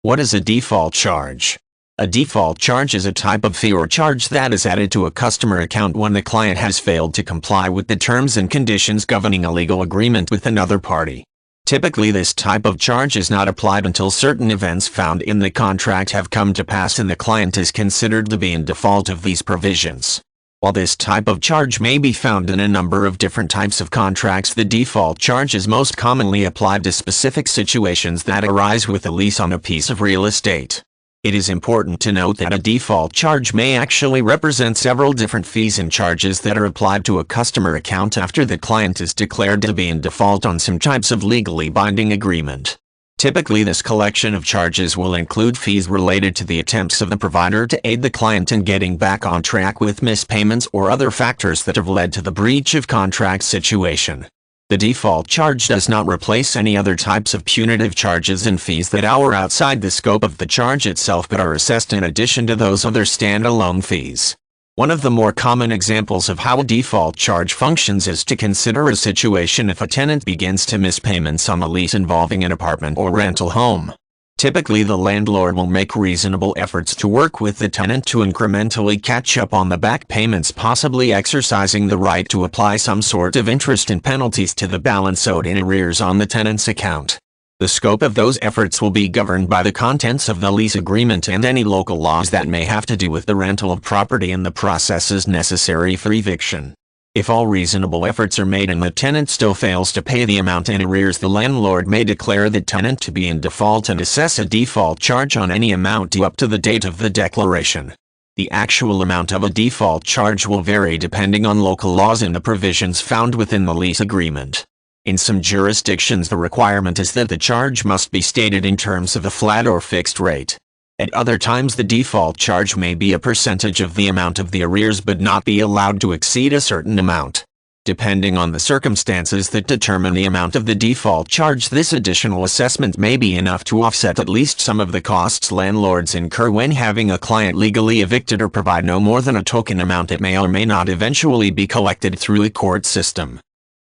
What is a default charge? A default charge is a type of fee or charge that is added to a customer account when the client has failed to comply with the terms and conditions governing a legal agreement with another party. Typically, this type of charge is not applied until certain events found in the contract have come to pass and the client is considered to be in default of these provisions. While this type of charge may be found in a number of different types of contracts, the default charge is most commonly applied to specific situations that arise with a lease on a piece of real estate. It is important to note that a default charge may actually represent several different fees and charges that are applied to a customer account after the client is declared to be in default on some types of legally binding agreement. Typically, this collection of charges will include fees related to the attempts of the provider to aid the client in getting back on track with missed payments or other factors that have led to the breach of contract situation. The default charge does not replace any other types of punitive charges and fees that are outside the scope of the charge itself but are assessed in addition to those other standalone fees. One of the more common examples of how a default charge functions is to consider a situation if a tenant begins to miss payments on a lease involving an apartment or rental home. Typically, the landlord will make reasonable efforts to work with the tenant to incrementally catch up on the back payments, possibly exercising the right to apply some sort of interest and penalties to the balance owed in arrears on the tenant's account. The scope of those efforts will be governed by the contents of the lease agreement and any local laws that may have to do with the rental of property and the processes necessary for eviction. If all reasonable efforts are made and the tenant still fails to pay the amount in arrears, the landlord may declare the tenant to be in default and assess a default charge on any amount due up to the date of the declaration. The actual amount of a default charge will vary depending on local laws and the provisions found within the lease agreement. In some jurisdictions, the requirement is that the charge must be stated in terms of a flat or fixed rate. At other times, the default charge may be a percentage of the amount of the arrears but not be allowed to exceed a certain amount. Depending on the circumstances that determine the amount of the default charge, this additional assessment may be enough to offset at least some of the costs landlords incur when having a client legally evicted or provide no more than a token amount that may or may not eventually be collected through a court system.